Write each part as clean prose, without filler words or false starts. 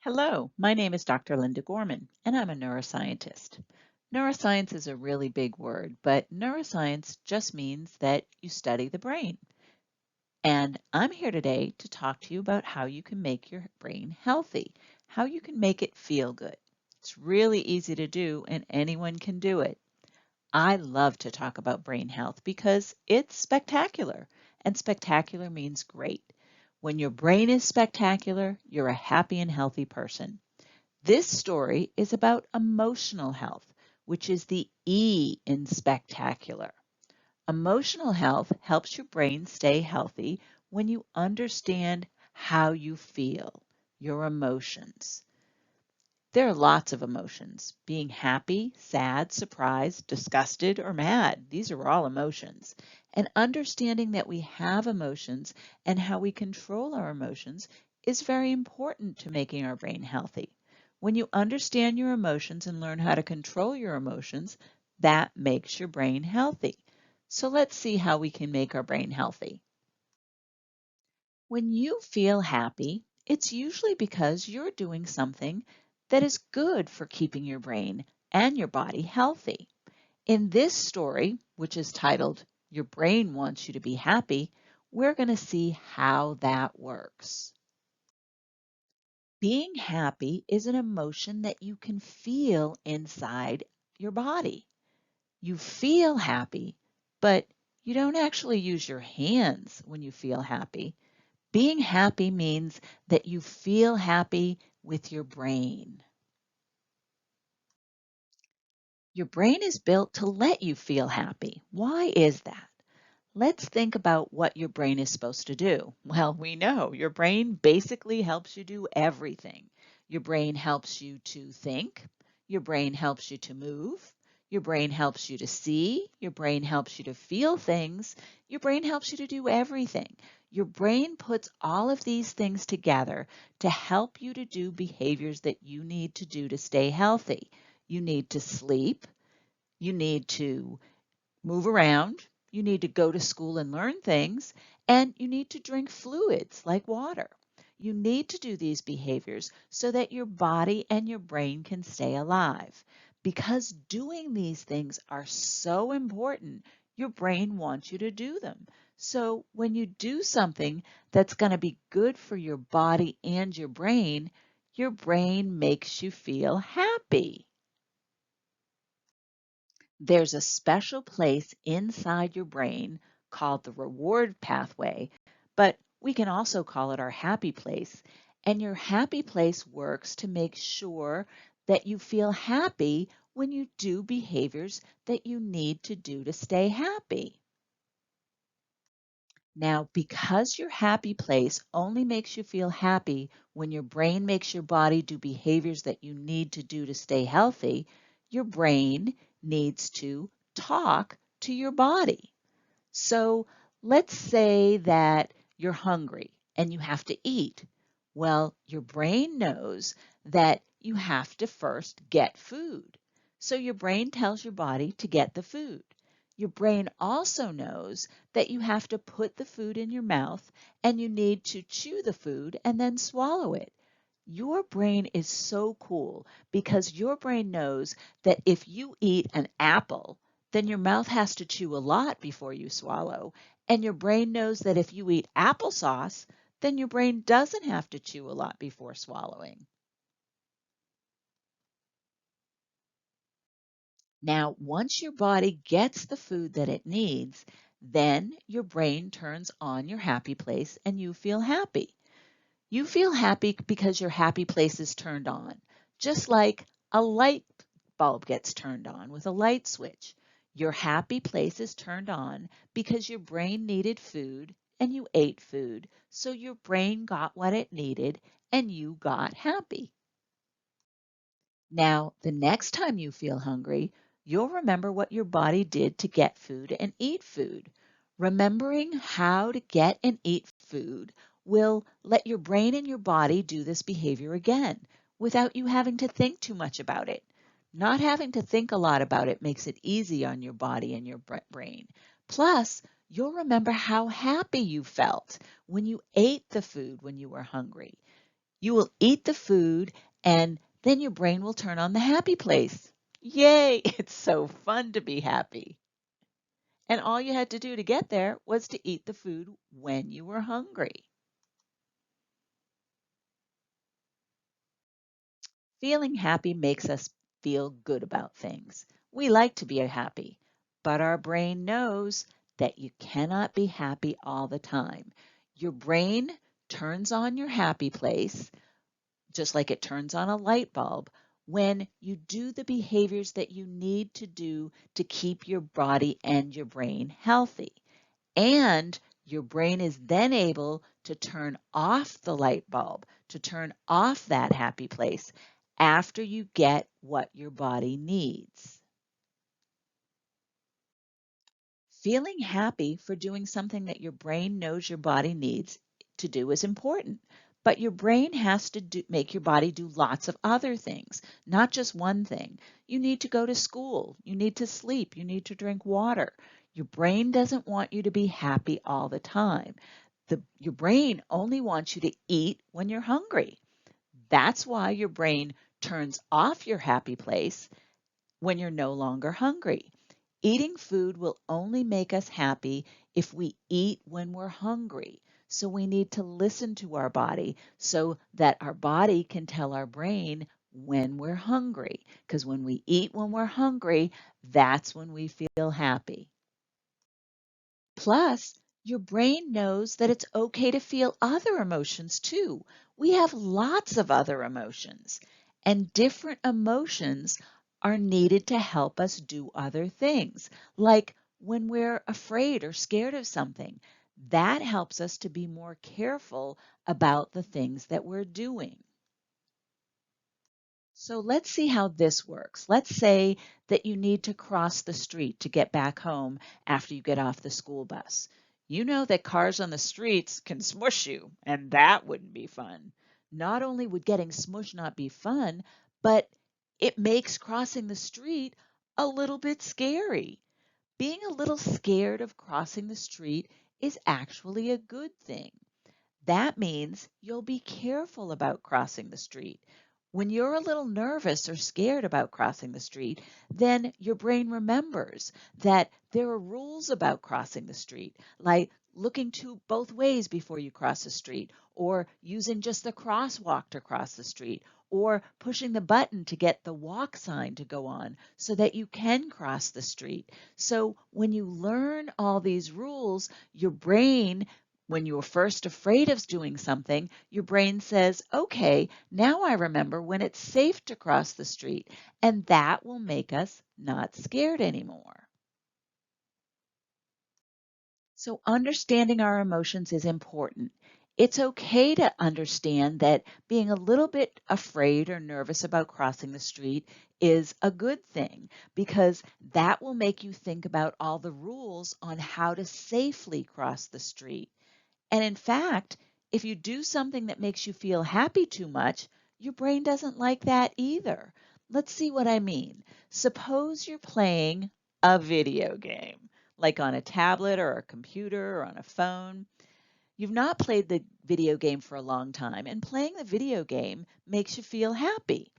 Hello, my name is Dr. Linda Gorman, and I'm a neuroscientist. Neuroscience is a really big word, but neuroscience just means that you study the brain. And I'm here today to talk to you about how you can make your brain healthy, how you can make it feel good. It's really easy to do, and anyone can do it. I love to talk about brain health because it's spectacular, and spectacular means great. When your brain is spectacular, you're a happy and healthy person. This story is about emotional health, which is the E in spectacular. Emotional health helps your brain stay healthy when you understand how you feel, your emotions. There are lots of emotions, being happy, sad, surprised, disgusted, or mad. These are all emotions. And understanding that we have emotions and how we control our emotions is very important to making our brain healthy. When you understand your emotions and learn how to control your emotions, that makes your brain healthy. So let's see how we can make our brain healthy. When you feel happy, it's usually because you're doing something that is good for keeping your brain and your body healthy. In this story, which is titled Your Brain Wants You to Be Happy, we're going to see how that works. Being happy is an emotion that you can feel inside your body. You feel happy, but you don't actually use your hands when you feel happy. Being happy means that you feel happy with your brain. Your brain is built to let you feel happy. Why is that? Let's think about what your brain is supposed to do. Well, we know your brain basically helps you do everything. Your brain helps you to think. Your brain helps you to move. Your brain helps you to see. Your brain helps you to feel things. Your brain helps you to do everything. Your brain puts all of these things together to help you to do behaviors that you need to do to stay healthy. You need to sleep. You need to move around, you need to go to school and learn things, and you need to drink fluids like water. You need to do these behaviors so that your body and your brain can stay alive. Because doing these things are so important, your brain wants you to do them. So when you do something that's going to be good for your body and your brain makes you feel happy. There's a special place inside your brain called the reward pathway, but we can also call it our happy place. And your happy place works to make sure that you feel happy when you do behaviors that you need to do to stay happy. Now, because your happy place only makes you feel happy when your brain makes your body do behaviors that you need to do to stay healthy, your brain needs to talk to your body. So let's say that you're hungry and you have to eat. Well, your brain knows that you have to first get food. So your brain tells your body to get the food. Your brain also knows that you have to put the food in your mouth and you need to chew the food and then swallow it. Your brain is so cool because your brain knows that if you eat an apple, then your mouth has to chew a lot before you swallow. And your brain knows that if you eat applesauce, then your brain doesn't have to chew a lot before swallowing. Now, once your body gets the food that it needs, then your brain turns on your happy place and you feel happy. You feel happy because your happy place is turned on, just like a light bulb gets turned on with a light switch. Your happy place is turned on because your brain needed food and you ate food, so your brain got what it needed and you got happy. Now, the next time you feel hungry, you'll remember what your body did to get food and eat food. Remembering how to get and eat food will let your brain and your body do this behavior again without you having to think too much about it. Not having to think a lot about it makes it easy on your body and your brain. Plus, you'll remember how happy you felt when you ate the food when you were hungry. You will eat the food and then your brain will turn on the happy place. Yay! It's so fun to be happy. And all you had to do to get there was to eat the food when you were hungry. Feeling happy makes us feel good about things. We like to be happy, but our brain knows that you cannot be happy all the time. Your brain turns on your happy place, just like it turns on a light bulb, when you do the behaviors that you need to do to keep your body and your brain healthy. And your brain is then able to turn off the light bulb, to turn off that happy place after you get what your body needs. Feeling happy for doing something that your brain knows your body needs to do is important. But your brain has to make your body do lots of other things, not just one thing. You need to go to school. You need to sleep. You need to drink water. Your brain doesn't want you to be happy all the time. Your brain only wants you to eat when you're hungry. That's why your brain turns off your happy place when you're no longer hungry. Eating food will only make us happy if we eat when we're hungry. So we need to listen to our body so that our body can tell our brain when we're hungry. Because when we eat when we're hungry, that's when we feel happy. Plus, your brain knows that it's okay to feel other emotions too. We have lots of other emotions, and different emotions are needed to help us do other things. Like when we're afraid or scared of something, that helps us to be more careful about the things that we're doing. So let's see how this works. Let's say that you need to cross the street to get back home after you get off the school bus. You know that cars on the streets can smush you, and that wouldn't be fun. Not only would getting smushed not be fun, but it makes crossing the street a little bit scary. Being a little scared of crossing the street is actually a good thing. That means you'll be careful about crossing the street. When you're a little nervous or scared about crossing the street, then your brain remembers that there are rules about crossing the street, like looking to both ways before you cross the street, or using just the crosswalk to cross the street, or pushing the button to get the walk sign to go on so that you can cross the street. So when you learn all these rules, your brain, when you were first afraid of doing something, your brain says, okay, now I remember when it's safe to cross the street, and that will make us not scared anymore. So understanding our emotions is important. It's okay to understand that being a little bit afraid or nervous about crossing the street is a good thing because that will make you think about all the rules on how to safely cross the street. And in fact, if you do something that makes you feel happy too much, your brain doesn't like that either. Let's see what I mean. Suppose you're playing a video game, like on a tablet or a computer or on a phone. You've not played the video game for a long time, and playing the video game makes you feel happy.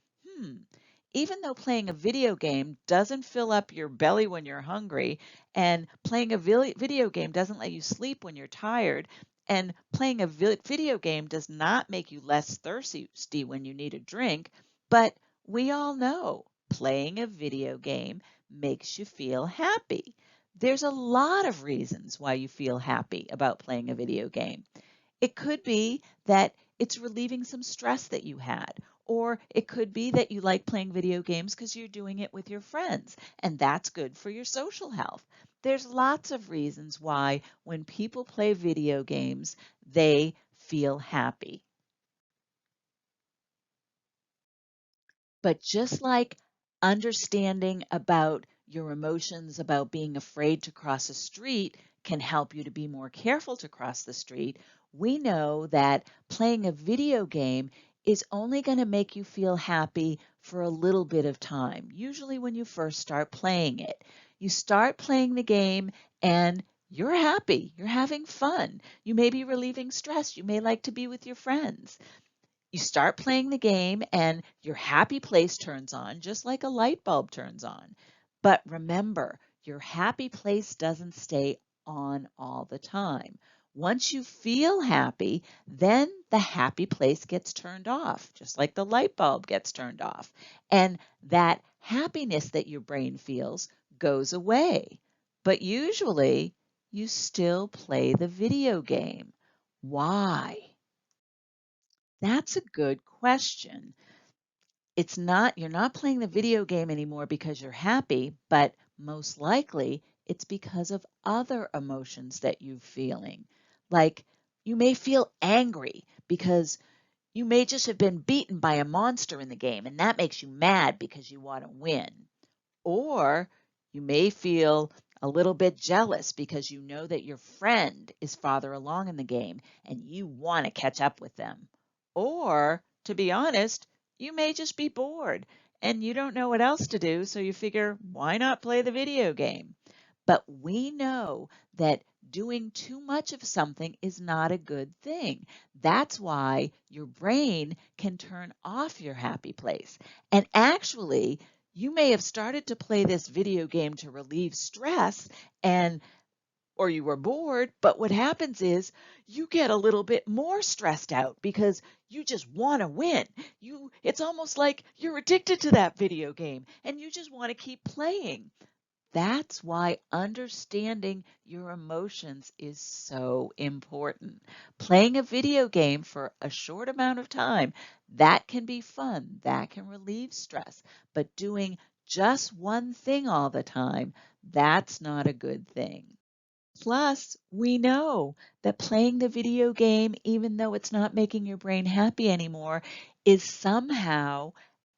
Even though playing a video game doesn't fill up your belly when you're hungry, and playing a video game doesn't let you sleep when you're tired, and playing a video game does not make you less thirsty when you need a drink, but we all know playing a video game makes you feel happy. There's a lot of reasons why you feel happy about playing a video game. It could be that it's relieving some stress that you had, or it could be that you like playing video games because you're doing it with your friends, and that's good for your social health. There's lots of reasons why when people play video games, they feel happy. But just like understanding about your emotions about being afraid to cross a street can help you to be more careful to cross the street, we know that playing a video game is only going to make you feel happy for a little bit of time, usually when you first start playing it. You start playing the game and you're happy, you're having fun. You may be relieving stress, you may like to be with your friends. You start playing the game and your happy place turns on, just like a light bulb turns on. But remember, your happy place doesn't stay on all the time. Once you feel happy, then the happy place gets turned off, just like the light bulb gets turned off. And that happiness that your brain feels goes away. But usually, you still play the video game. Why? That's a good question. You're not playing the video game anymore because you're happy, but most likely it's because of other emotions that you're feeling. Like you may feel angry because you may just have been beaten by a monster in the game, and that makes you mad because you want to win. Or you may feel a little bit jealous because you know that your friend is farther along in the game and you want to catch up with them. Or, to be honest, you may just be bored and you don't know what else to do, so you figure, why not play the video game? But we know that doing too much of something is not a good thing. That's why your brain can turn off your happy place. And actually, you may have started to play this video game to relieve stress and or you were bored, but what happens is you get a little bit more stressed out because you just want to win. It's almost like you're addicted to that video game and you just want to keep playing. That's why understanding your emotions is so important. Playing a video game for a short amount of time, that can be fun, that can relieve stress, but doing just one thing all the time, that's not a good thing. Plus, we know that playing the video game, even though it's not making your brain happy anymore, is somehow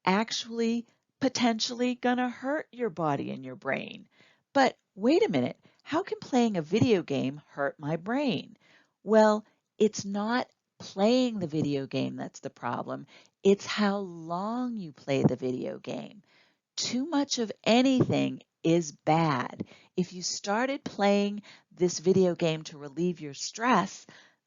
actually potentially going to hurt your body and your brain. But wait a minute, how can playing a video game hurt my brain? Well, it's not playing the video game that's the problem. It's how long you play the video game. Too much of anything is bad. If you started playing this video game to relieve your stress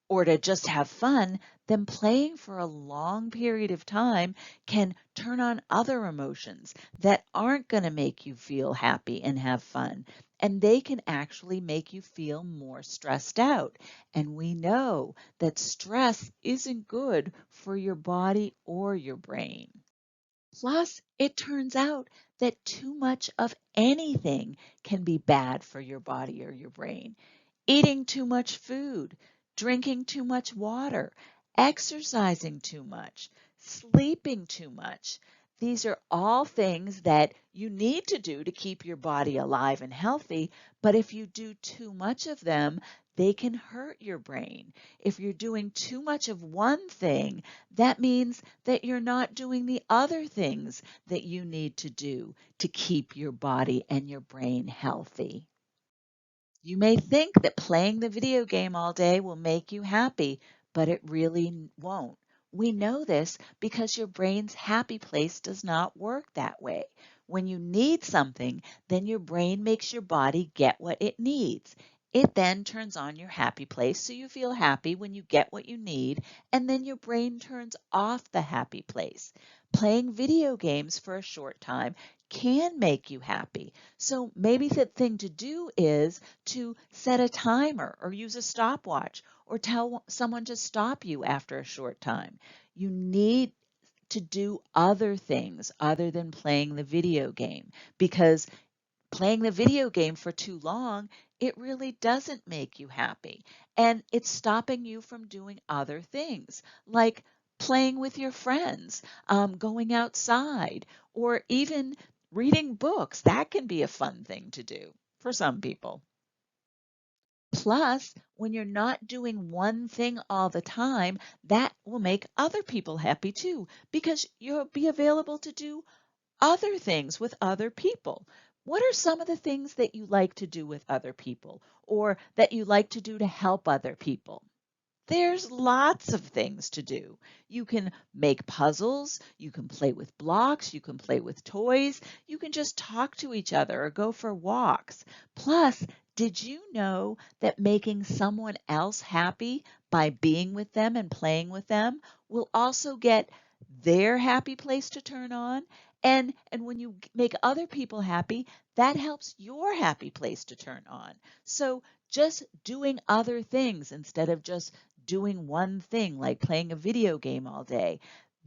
or to just have fun, then playing for a long period of time can turn on other emotions that aren't going to make you feel happy and have fun. And they can actually make you feel more stressed out. And we know that stress isn't good for your body or your brain. Plus, it turns out that too much of anything can be bad for your body or your brain. Eating too much food, drinking too much water, exercising too much, sleeping too much. These are all things that you need to do to keep your body alive and healthy, but if you do too much of them, they can hurt your brain. If you're doing too much of one thing, that means that you're not doing the other things that you need to do to keep your body and your brain healthy. You may think that playing the video game all day will make you happy, but it really won't. We know this because your brain's happy place does not work that way. When you need something, then your brain makes your body get what it needs. It then turns on your happy place so you feel happy when you get what you need, and then your brain turns off the happy place. Playing video games for a short time can make you happy. So maybe the thing to do is to set a timer or use a stopwatch or tell someone to stop you after a short time. You need to do other things other than playing the video game because playing the video game for too long, it really doesn't make you happy. And it's stopping you from doing other things like playing with your friends, going outside, or even reading books. That can be a fun thing to do for some people. Plus, when you're not doing one thing all the time, that will make other people happy too, because you'll be available to do other things with other people. What are some of the things that you like to do with other people or that you like to do to help other people? There's lots of things to do. You can make puzzles, you can play with blocks, you can play with toys, you can just talk to each other or go for walks. Plus, Did you know that making someone else happy by being with them and playing with them will also get their happy place to turn on? And when you make other people happy, that helps your happy place to turn on. So just doing other things instead of just doing one thing like playing a video game all day,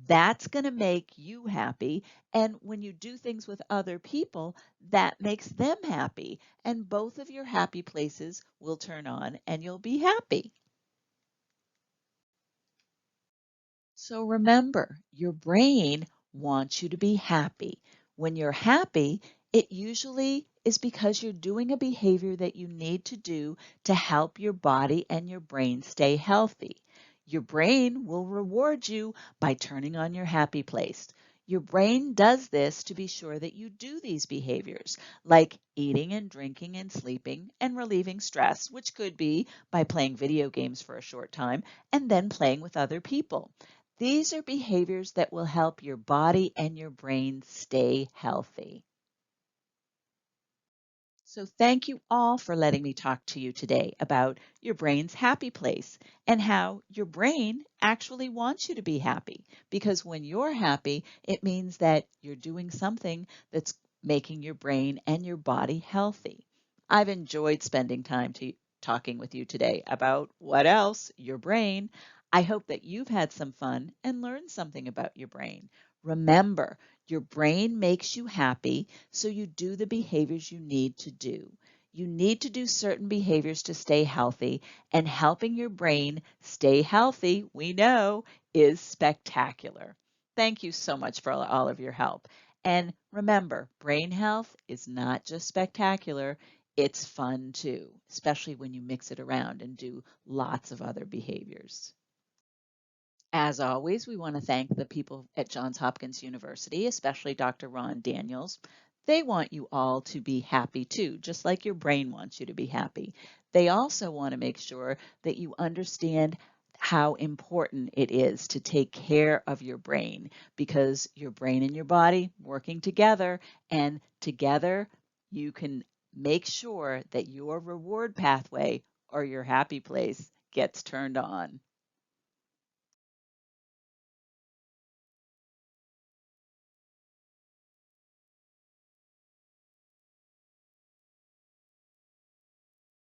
that's going to make you happy. And when you do things with other people, that makes them happy. And both of your happy places will turn on and you'll be happy. So remember, your brain wants you to be happy. When you're happy, it usually is because you're doing a behavior that you need to do to help your body and your brain stay healthy. Your brain will reward you by turning on your happy place. Your brain does this to be sure that you do these behaviors, like eating and drinking and sleeping and relieving stress, which could be by playing video games for a short time and then playing with other people. These are behaviors that will help your body and your brain stay healthy. So thank you all for letting me talk to you today about your brain's happy place and how your brain actually wants you to be happy. Because when you're happy, it means that you're doing something that's making your brain and your body healthy. I've enjoyed spending time talking with you today about what else? Your brain. I hope that you've had some fun and learned something about your brain. Remember, your brain makes you happy, so you do the behaviors you need to do. You need to do certain behaviors to stay healthy, and helping your brain stay healthy, we know, is spectacular. Thank you so much for all of your help. And remember, brain health is not just spectacular, it's fun too, especially when you mix it around and do lots of other behaviors. As always, we want to thank the people at Johns Hopkins University, especially Dr. Ron Daniels. They want you all to be happy too, just like your brain wants you to be happy. They also want to make sure that you understand how important it is to take care of your brain, because your brain and your body working together, and together you can make sure that your reward pathway or your happy place gets turned on.